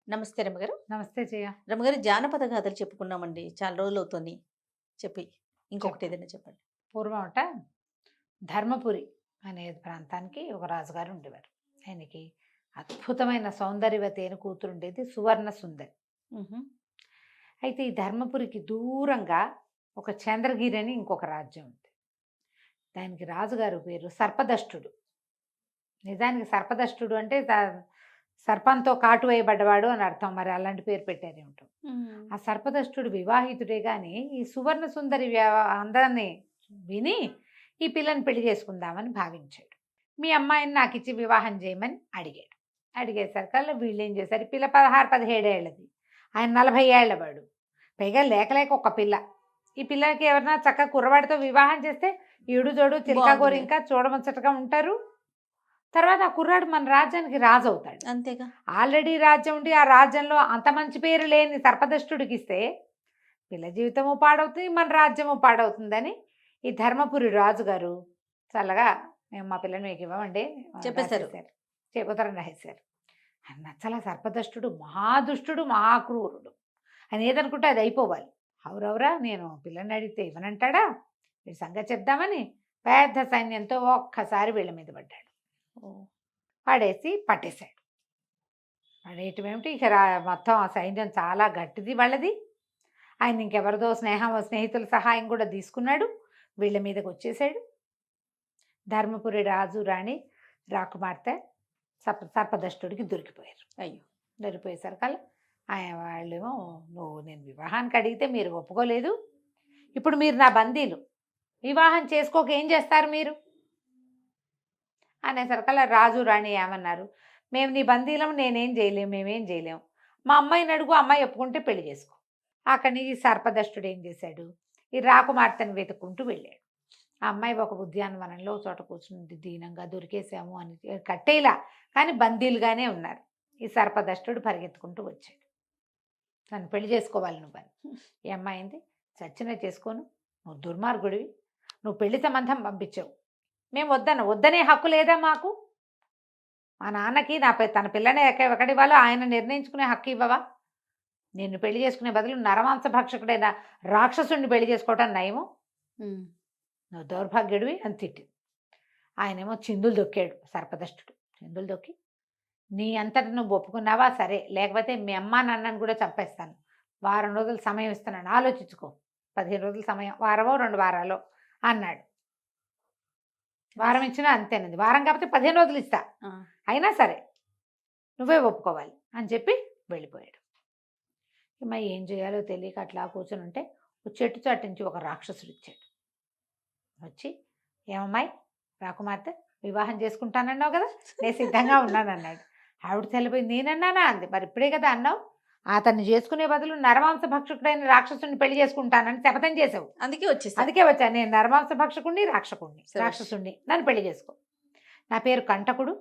నమస్తే రమగారు. నమస్తే జయ. రమగారు, జానపద గాథలు చెప్పుకున్నామండి. చాలా రోజులవుతోంది చెప్పి. ఇంకొకటి చెప్తాను. ఏదైనా చెప్పండి. పూర్వమట ధర్మపురి అనే ప్రాంతానికి ఒక రాజుగారు ఉండేవారు. ఆయనకి అద్భుతమైన సౌందర్యవతి అయిన కూతురు ఉండేది, సువర్ణ సుందరి. హుహు. అయితే ఈ ధర్మపురికి దూరంగా ఒక చంద్రగిరి అని ఇంకొక రాజ్యం ఉంది. దానికి రాజుగారు పేరు సర్పదష్టుడు. నిజానికి సర్పదష్టుడు అంటే సర్పంతో కాటు వేయబడ్డవాడు అని అర్థం. మరి అలాంటి పేరు పెట్టారేమిటో. హ్మ్. ఆ సర్పదష్టుడు వివాహితుడే గాని ఈ సువర్ణ సుందరి అందాన్ని విని ఈ పిల్లని పెళ్లి చేసుకుందామని భావించాడు. మీ అమ్మాయిని నాకు ఇచ్చి వివాహం చేయమని అడిగాడు. అడిగేసరికల్లా వీళ్ళు ఏం చేశారు, ఈ పిల్ల 16-17 ఏళ్ళది, ఆయన 40 ఏళ్ల వాడు. పైగా లేక లేక ఒక పిల్ల. ఈ పిల్లకి ఎవరన్నా చక్కగా కుర్రవాడితో వివాహం చేస్తే ఈడు జోడు చిలకా బాగుంటుంది. గోరింకా చూడముచ్చటగా ఉంటారు. తర్వాత ఆ కుర్రాడు మన రాజ్యానికి రాజు అవుతాడు. అంతేగా. ఆల్రెడీ రాజ్యం ఉండి ఆ రాజ్యంలో అంత మంచి పేరు లేని సర్పదష్టుడికి ఇస్తే పిల్ల జీవితము పాడవుతుంది, మన రాజ్యము పాడవుతుందని ఈ ధర్మపురి రాజుగారు చల్లగా మేము మా పిల్లని మీకు ఇవ్వమండి చెప్పేశారు. చెబుతారని రాసేశారు. ఆయన నచ్చల సర్పదష్టుడు మహాదుష్టుడు, మహాక్రూరుడు. ఆయన ఏదనుకుంటే అది అయిపోవాలి. అవురవురా నేను పిల్లని అడిగితే ఇవ్వనంటాడా, వీడి సంగతి చెప్దామని పెద్ద సైన్యంతో ఒక్కసారి వీళ్ళ మీద పడ్డాడు. ఓహ్! పడేసి పట్టేశాడు. పడేయటం ఏమిటి, ఇక మొత్తం ఆ సైన్యం చాలా గట్టిది వాళ్ళది. ఆయన ఇంకెవరిదో స్నేహితుల సహాయం కూడా తీసుకున్నాడు. వీళ్ళ మీదకి వచ్చేసాడు. ధర్మపురి రాజు రాణి రాకుమార్తె సర్పదష్టుడికి దొరికిపోయారు. అయ్యో! దొరికిపోయేసరికల్లా ఆయన వాళ్ళేమో, నువ్వు నేను వివాహానికి అడిగితే మీరు ఒప్పుకోలేదు, ఇప్పుడు మీరు నా బందీలు, వివాహం చేసుకోక ఏం చేస్తారు మీరు అనేసరికల్లా రాజు రాణి ఏమన్నారు, మేము నీ బందీలం, నేనేం చేయలేము, మేమేం చేయలేము, మా అమ్మాయిని అడుగు, అమ్మాయి ఒప్పుకుంటే పెళ్లి చేసుకో. అక్కడి ఈ సర్పదష్టుడు ఏం చేశాడు, ఈ రాకుమార్తెను వెతుక్కుంటూ వెళ్ళాడు. ఆ అమ్మాయి ఒక ఉద్యానవనంలో ఒక చోట కూర్చుంది, దీనంగా దొరికేసాము అని కట్టేలా, కానీ బందీలుగానే ఉన్నారు. ఈ సర్పదష్టుడు పరిగెత్తుకుంటూ వచ్చాడు, నన్ను పెళ్లి చేసుకోవాలి నువ్వని. ఈ అమ్మాయింది, చచ్చినా చేసుకోను, నువ్వు దుర్మార్గుడివి, నువ్వు పెళ్లి సంబంధం పంపించావు, మేము వద్దనే హక్కు లేదా మాకు, మా నాన్నకి తన పిల్లని ఎక్కడివ్వాలో ఆయన నిర్ణయించుకునే హక్కు ఇవ్వవా, నిన్ను పెళ్లి చేసుకునే బదులు నరమాంస భక్షకుడైన రాక్షసుడిని పెళ్లి చేసుకోవటం నయము, నువ్వు దౌర్భాగ్యుడివి అని తిట్టింది. ఆయనేమో చిందులు దొక్కాడు సర్పదష్టుడు. చిందులు దొక్కి, నీ అంతటి నువ్వు ఒప్పుకున్నావా సరే, లేకపోతే మీ అమ్మ నాన్నని కూడా చంపేస్తాను, వారం రోజులు సమయం ఇస్తున్నాను, ఆలోచించుకో, 15 రోజుల సమయం, వారమో 2 వారాలో అన్నాడు. వారం ఇచ్చినా అంతేనండి, వారం కాకపోతే 15 రోజులు ఇస్తా, అయినా సరే నువ్వే ఒప్పుకోవాలి అని చెప్పి వెళ్ళిపోయాడు. మరి ఏం చేయాలో తెలియక అట్లా కూర్చొని ఉంటే చెట్టు చాటు నుంచి ఒక రాక్షసుడు వచ్చాడు. వచ్చి, ఏమమ్మాయి రాకుమార్తె, వివాహం చేసుకుంటానన్నావు కదా, నేను సిద్ధంగా ఉన్నాను అన్నాడు. ఆవిడ తెలిపోయింది, నేనన్నానా అంది. మరి ఇప్పుడే కదా అన్నావు, అతన్ని చేసుకునే బదులు నరమాంస భక్షకుడైన రాక్షసుని పెళ్లి చేసుకుంటానని శపథం చేసావు, అందుకే వచ్చాను, నేను నరమాంస భక్షకుడిని రాక్షసుడిని, నన్ను పెళ్లి చేసుకో. నా పేరు కంటకుడు,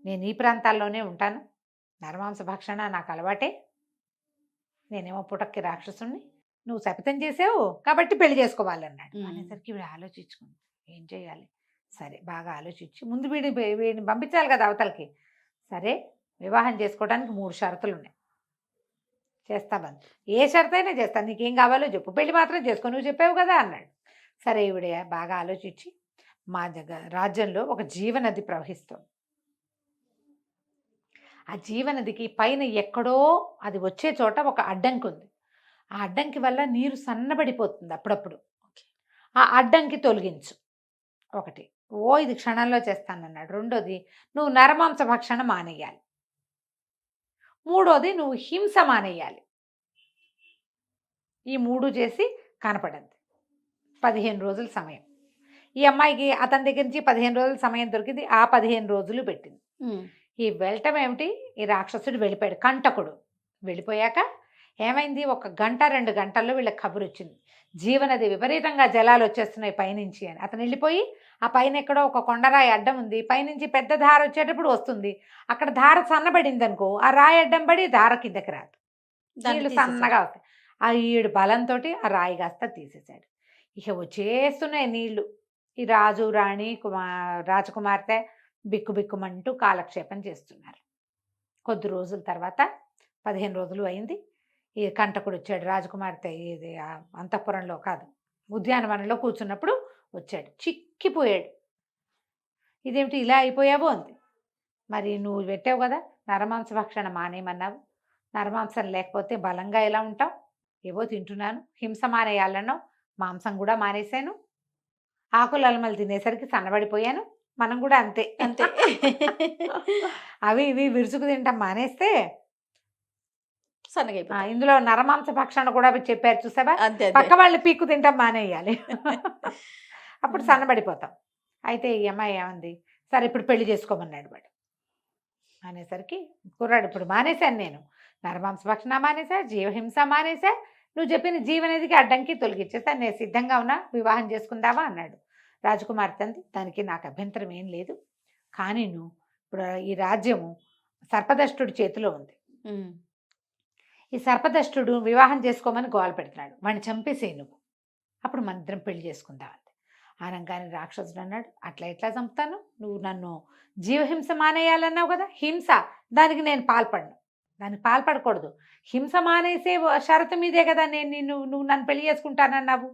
నేను ఈ ప్రాంతాల్లోనే ఉంటాను, నరమాంస భక్షణ నాకు అలవాటే, నేనేమో పుటక్కి రాక్షసుణ్ణి, నువ్వు శపథం చేసావు కాబట్టి పెళ్లి చేసుకోవాలన్నాడు. అనేసరికి వీడు ఆలోచించుకుంది, ఏం చేయాలి, సరే బాగా ఆలోచించి ముందు వీడిని పంపించాలి కదా అవతలకి. సరే వివాహం చేసుకోవడానికి 3 షరతులు ఉన్నాయి, చేస్తామని, ఏ షరతు అయినా చేస్తాను, నీకేం కావాలో చెప్పు, పెళ్లి మాత్రం చేసుకో, నువ్వు చెప్పావు కదా అన్నాడు. సరే ఈవిడ బాగా ఆలోచించి, మా రాజ్యంలో ఒక జీవనది ప్రవహిస్తుంది, ఆ జీవనదికి పైన ఎక్కడో అది వచ్చే చోట ఒక అడ్డంకి ఉంది, ఆ అడ్డంకి వల్ల నీరు సన్నబడిపోతుంది అప్పుడప్పుడు, ఆ అడ్డంకి తొలగించు ఒకటి. ఇది క్షణంలో చేస్తానన్నాడు. రెండోది, నువ్వు నరమాంస భక్షణ మానేయాలి. మూడోది, నువ్వు హింస మానేయాలి. ఈ 3 చేసి కనపడింది. 15 రోజుల సమయం. ఈ అమ్మాయికి అతని దగ్గర నుంచి 15 రోజుల సమయం దొరికింది. ఆ 15 రోజులు పెట్టింది. ఈ వెళ్ళటం ఏమిటి, ఈ రాక్షసుడు వెళ్ళిపోయాడు, కంటకుడు వెళ్ళిపోయాక ఏమైంది, 1 గంట 2 గంటల్లో వీళ్ళకి కబురు వచ్చింది, జీవనది విపరీతంగా జలాలు వచ్చేస్తున్నాయి పైనుంచి అని. అతను వెళ్ళిపోయి ఆ పైన ఎక్కడో ఒక కొండరాయి అడ్డం ఉంది, పైనుంచి పెద్ద ధార వచ్చేటప్పుడు వస్తుంది, అక్కడ ధార సన్నబడింది అనుకో, ఆ రాయి అడ్డం పడి ధార కిందకి రాదు, నీళ్ళు సన్నగా వస్తాయి. ఆ ఈడు బలంతో ఆ రాయి కాస్త తీసేశాడు. ఇక వచ్చేస్తున్నాయి నీళ్లు. ఈ రాజు రాణి రాజకుమార్తె బిక్కుబిక్కుమంటూ కాలక్షేపం చేస్తున్నారు. కొద్ది రోజుల తర్వాత 15 రోజులు అయింది. ఈ కంటకుడు వచ్చాడు. రాజకుమార్తె ఇది అంతఃపురంలో కాదు, ఉద్యానవనంలో కూర్చున్నప్పుడు వచ్చాడు. చిక్కిపోయాడు. ఇదేమిటి ఇలా అయిపోయావు అంది. మరి నువ్వు పెట్టావు కదా, నరమాంస భక్షణ మానేయమన్నావు. నరమాంసం లేకపోతే బలంగా ఎలా ఉంటావు? ఏవో తింటున్నాను. హింస మానేయాలన్నావు, మాంసం కూడా మానేశాను. ఆకులు అలమలు తినేసరికి సన్నబడిపోయాను. మనం కూడా అంతే అంతే. అవి ఇవి విరుచుకు తింటాం మానేస్తే సన్నగైపోతాం. ఇందులో నరమాంస భక్షణ కూడా చెప్పారు చూసావా, అంతే పక్క అంతే. వాళ్ళని పీక్కు తింటాం మానేయాలి. అప్పుడు సన్నబడిపోతాం. అయితే ఈ అమ్మాయి ఏమంది, సరే ఇప్పుడు పెళ్లి చేసుకోమన్నాడు వాడు. అనేసరికి కుర్రాడు, ఇప్పుడు మానేశాను నేను, నరమాంస భక్షణ మానేసా, జీవహింస మానేసా, నువ్వు చెప్పిన జీవనదికి అడ్డంకి తొలగిచ్చేసా, నేను సిద్ధంగా ఉన్నా, వివాహం చేసుకుందావా అన్నాడు. రాజకుమార్తె అంది, దానికి నాకు అభ్యంతరం ఏం లేదు, కానీ నువ్వు ఇప్పుడు ఈ రాజ్యము సర్పదష్టుడి చేతిలో ఉంది. ఉమ్. ఈ సర్పదష్టుడు వివాహం చేసుకోమని గోల పెడుతున్నాడు, వాడిని చంపేసే నువ్వు, అప్పుడు మన ఇద్దరం పెళ్లి చేసుకుందాం అంది. అనగానే రాక్షసుడు అన్నాడు, అట్లా ఎట్లా చంపుతాను, నువ్వు నన్ను జీవహింస మానేయాలన్నావు కదా, హింస, దానికి నేను పాల్పడను, దానికి పాల్పడకూడదు. హింస మానేసే షరతు మీదే కదా నువ్వు నన్ను పెళ్లి చేసుకుంటానన్నావు.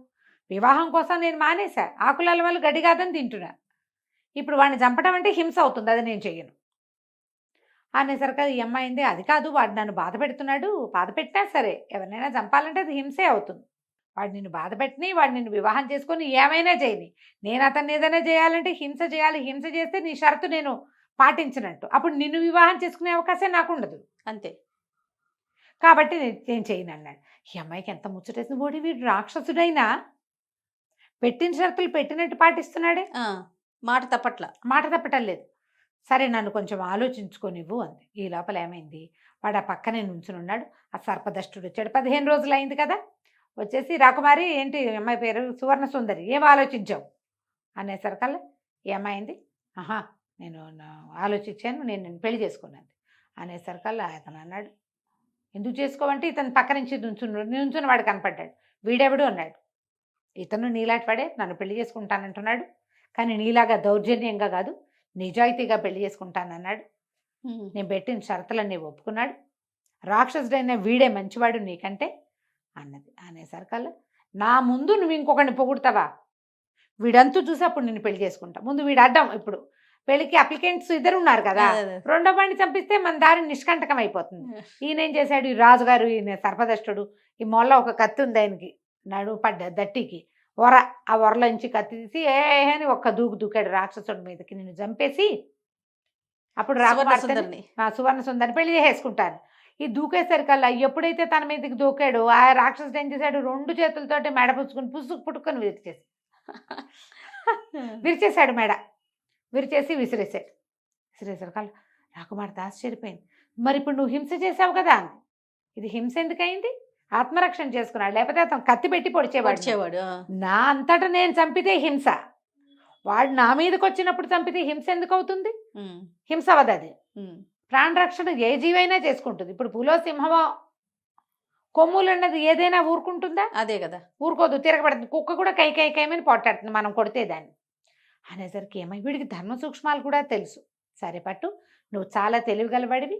వివాహం కోసం నేను మానేసా, ఆకుల వల్ల గడ్డి కాదని తింటున్నా, ఇప్పుడు వాడిని చంపడం అంటే హింస అవుతుంది, అది నేను చెయ్యను అనేసరికి ఈ అమ్మాయింది, అది కాదు, వాడు నన్ను బాధ పెడుతున్నాడు, బాధ పెట్టినా సరే ఎవరినైనా చంపాలంటే అది హింసే అవుతుంది. వాడు నిన్ను బాధ పెట్టిని, వాడు నిన్ను వివాహం చేసుకొని ఏమైనా చేయని, నేను అతన్ని ఏదైనా చేయాలంటే హింస చేయాలి, హింస చేస్తే నీ షరతు నేను పాటించినట్టు, అప్పుడు నిన్ను వివాహం చేసుకునే అవకాశం నాకు ఉండదు, అంతే. కాబట్టి నేను చేయను అన్నాడు. ఈ అమ్మాయికి ఎంత ముచ్చటేసింది, ఓడి వీడు రాక్షసుడైనా పెట్టిన షరతులు పెట్టినట్టు పాటిస్తున్నాడే, ఆ, మాట తప్పట్ల. మాట తప్పటం లేదు. సరే నన్ను కొంచెం ఆలోచించుకోనివ్వు అంది. ఈ లోపల ఏమైంది, వాడు ఆ పక్కనే నుంచుని ఉన్నాడు. ఆ సర్పదష్టుడు వచ్చాడు. 15 రోజులు అయింది కదా, వచ్చేసి రాకుమారి, ఏంటి అమ్మాయి పేరు సువర్ణ సుందరి, ఏం ఆలోచించావు అనేసరికల్లా ఈ అమ్మాయింది, ఆహా నేను ఆలోచించాను, నేను పెళ్లి చేసుకున్నాను అనేసరికల్లా అతను అన్నాడు, ఎందుకు చేసుకోవంటే ఇతను పక్క నుంచి నుంచుని వాడు కనపడ్డాడు. వీడెవడు అన్నాడు. ఇతను నీలాంటి వాడే, నన్ను పెళ్లి చేసుకుంటానంటున్నాడు, కానీ నీలాగా దౌర్జన్యంగా కాదు, నిజాయితీగా పెళ్లి చేసుకుంటానన్నాడు. నేను పెట్టిన షరతులన్నీ ఒప్పుకున్నాడు. రాక్షసుడైన వీడే మంచివాడు నీకంటే అన్నది. అనేసరికల్లా నా ముందు నువ్వు ఇంకొకరిని పొగుడతావా, వీడంతూ చూసి అప్పుడు నిన్ను పెళ్లి చేసుకుంటా, ముందు వీడు అడ్డం, ఇప్పుడు పెళ్లికి అప్లికెంట్స్ ఇద్దరు ఉన్నారు కదా, రెండో వాడిని చంపిస్తే మన దారి నిష్కంటకం అయిపోతుంది. ఈయన ఏం చేశాడు, ఈ రాజుగారు, ఈయన సర్పదష్టుడు, ఈ మొల్ల ఒక కత్తి ఉంది ఆయనకి, నడుము పడ్డ దట్టికి వర, ఆ వరలోంచి కత్తి తీసి అని ఒక్క దూకాడు రాక్షసుడి మీదకి, నిన్ను చంపేసి అప్పుడు రాకుమార్తెని సువర్ణ సుందరిని పెళ్లి చేసేసుకుంటాను. ఈ దూకేసరికల్లా ఎప్పుడైతే తన మీదకి దూకాడో ఆ రాక్షసుడు ఏం చేశాడు, 2 చేతులతోటి మెడ పుచ్చుకుని పుట్టుకొని విరిచేశాడు మెడ, విరిచేసి విసిరేసరికల్లా రాకుమార్తె ఆశ్చర్యపోయింది. మరి ఇప్పుడు నువ్వు హింస చేసావు కదా అంది. ఇది హింస ఎందుకయింది, ఆత్మరక్షణ చేసుకున్నాడు, లేకపోతే అతను కత్తి పెట్టి పొడిచేవాడు. నా అంతటా నేను చంపితే హింస, వాడు నా మీదకి వచ్చినప్పుడు చంపితే హింస ఎందుకు అవుతుంది, హింస అవదు అది. ప్రాణరక్షణ ఏ జీవైనా చేసుకుంటుంది. ఇప్పుడు పులో సింహమో కొమ్ములు అన్నది ఏదైనా ఊరుకుంటుందా, అదే కదా, ఊరుకోదు, తిరగబడుతుంది. కుక్క కూడా కైమని పొట్టాడుతుంది మనం కొడితే దాన్ని. అనేసరికి ఏమై, వీడికి ధర్మ సూక్ష్మాలు కూడా తెలుసు. సరే పట్టు, నువ్వు చాలా తెలివిగలవాడివి,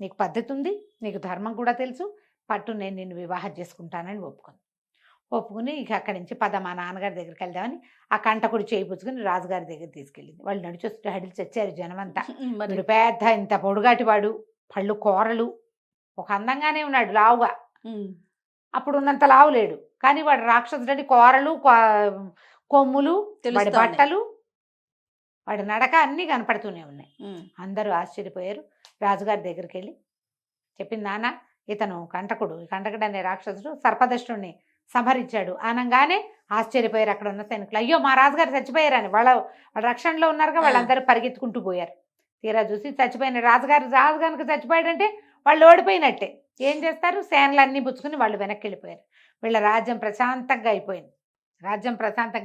నీకు పద్ధతి ఉంది, నీకు ధర్మం కూడా తెలుసు, పట్టు నేను నిన్ను వివాహం చేసుకుంటానని ఒప్పుకుని ఇక అక్కడి నుంచి పద మా నాన్నగారి దగ్గరికి వెళ్దామని ఆ కంటకుడు చేయి పుచ్చుకుని రాజుగారి దగ్గర తీసుకెళ్ళింది. వాళ్ళు నడిచొస్తూ హడిలు చచ్చారు జనమంతా. వీడు పెద్ద ఇంత పొడుగాటి వాడు, పళ్ళు కూరలు, ఒక అందంగానే ఉన్నాడు లావుగా, అప్పుడు ఉన్నంత లావు లేడు, కానీ వాడు రాక్షసుడి కూరలు కొమ్ములు, వాడి బట్టలు, వాడి నడక అన్నీ కనపడుతూనే ఉన్నాయి. అందరూ ఆశ్చర్యపోయారు. రాజుగారి దగ్గరికి వెళ్ళి చెప్పింది, నాన్న ఇతను కంటకుడు అనే రాక్షసుడు సర్పదష్టుడిని సంహరించాడు అనగానే ఆశ్చర్యపోయారు అక్కడ ఉన్న సైనికులు. అయ్యో మా రాజుగారు చచ్చిపోయారని, వాళ్ళ రక్షణలో ఉన్నారుగా, వాళ్ళందరూ పరిగెత్తుకుంటూ పోయారు. తీరా చూసి చచ్చిపోయిన రాజుగారికి చచ్చిపోయాడంటే వాళ్ళు ఓడిపోయినట్టే. ఏం చేస్తారు, సేనలన్నీ పుచ్చుకుని వాళ్ళు వెనక్కి వెళ్ళిపోయారు. వీళ్ళ రాజ్యం ప్రశాంతంగా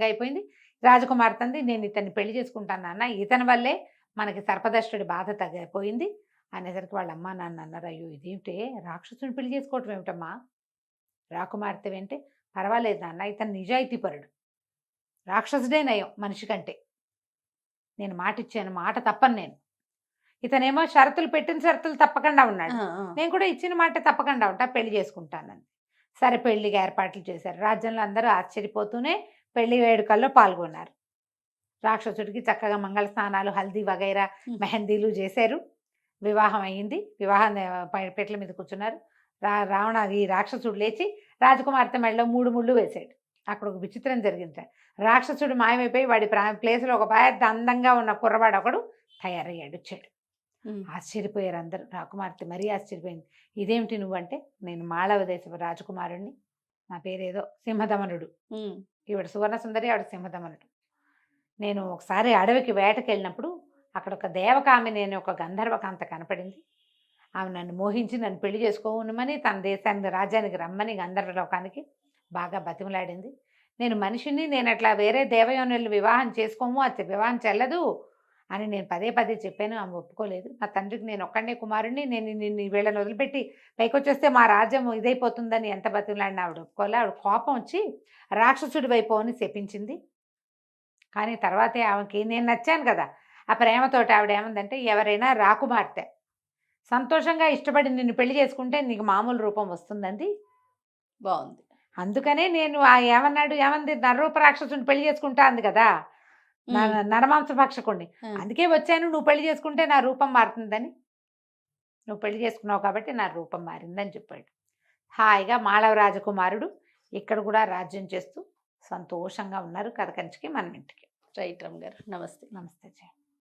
అయిపోయింది. రాజకుమార్తె అంది, నేను ఇతన్ని పెళ్లి చేసుకుంటాను నాన్న, ఇతని వల్లే మనకి సర్పదష్టుడి బాధ తగ్గిపోయింది అనేసరికి వాళ్ళ అమ్మ నాన్న అన్నారు, అయ్యో ఇదేమిటే, రాక్షసుని పెళ్లి చేసుకోవటం ఏమిటమ్మా, రాకుమార్తె ఏంటే, పర్వాలేదు నాన్న, ఇతను నిజాయితీపరుడు, రాక్షసుడే నయం మనిషి కంటే, నేను మాట ఇచ్చాను, మాట తప్పను నేను, ఇతనేమో షరతులు పెట్టిన షరతులు తప్పకుండా ఉన్నాడు. నేను కూడా ఇచ్చిన మాట తప్పకుండా ఉంటా, పెళ్లి చేసుకుంటానని. సరే పెళ్లికి ఏర్పాట్లు చేశారు. రాజ్యంలో అందరూ ఆశ్చర్యపోతూనే పెళ్లి వేడుకల్లో పాల్గొన్నారు. రాక్షసుడికి చక్కగా మంగళ స్నానాలు, హల్దీ వగైరా మెహందీలు చేశారు. వివాహం అయ్యింది. వివాహం పెట్ల మీద కూర్చున్నారు. ఈ రాక్షసుడు లేచి రాజకుమార్తె మెడలో 3 ముళ్ళు వేశాడు. అక్కడ ఒక విచిత్రం జరిగింది. రాక్షసుడు మాయమైపోయి వాడి ప్లేస్లో ఒక పెద్ద అందంగా ఉన్న కుర్రవాడు ఒకడు తయారయ్యాడు, వచ్చాడు. ఆశ్చర్యపోయారు అందరూ. రాకుమార్తె మరీ ఆశ్చర్యపోయింది. ఇదేమిటి నువ్వంటే, నేను మాళవ దేశపు రాజకుమారుణ్ణి, నా పేరేదో సింహదమనుడు. ఈవిడ సువర్ణ సుందరి, ఆవిడ సింహదమనుడు. నేను ఒకసారి అడవికి వేటకి వెళ్ళినప్పుడు అక్కడ ఒక దేవకామిని అనే ఒక గంధర్వకాంత కనపడింది. ఆమె నన్ను మోహించి నన్ను పెళ్లి చేసుకోమని తన దేశానికి రాజ్యానికి రమ్మని గంధర్వలోకానికి బాగా బతిమలాడింది. నేను మనిషిని, నేను అట్లా వేరే దేవయోనులు వివాహం చేసుకోము, అది వివాహం చెల్లదు అని నేను పదే పదే చెప్పాను. ఆమె ఒప్పుకోలేదు. నా తండ్రికి నేను ఒక్కడే కుమారుణ్ణి, నేను నిన్ను వీళ్ళని వదిలిపెట్టి పైకొచ్చేస్తే మా రాజ్యం ఇదైపోతుందని ఎంత బతిమలాడిన ఆవిడ ఒప్పుకోలే. ఆవిడ కోపం వచ్చి రాక్షసుడి వైపు అని శపించింది. కానీ తర్వాతే ఆమెకి నేను నచ్చాను కదా, ఆ ప్రేమతోటి ఆవిడ ఏమందంటే, ఎవరైనా రాకుమార్తె సంతోషంగా ఇష్టపడి నిన్ను పెళ్లి చేసుకుంటే నీకు మామూలు రూపం వస్తుందండి. బాగుంది. అందుకనే నేను ఏమంది, నరరూప రాక్షసుని పెళ్లి చేసుకుంటా అంది కదా, నరమాంస భక్షకుణ్ణి. అందుకే వచ్చాను, నువ్వు పెళ్లి చేసుకుంటే నా రూపం మారుతుందని. నువ్వు పెళ్లి చేసుకున్నావు కాబట్టి నా రూపం మారిందని చెప్పాడు. హాయిగా మాళవ రాజకుమారుడు ఇక్కడ కూడా రాజ్యం చేస్తూ సంతోషంగా ఉన్నారు. కథ కంచికి మన ఇంటికి. రైట్ రమ్య గారు, నమస్తే. నమస్తే జయ.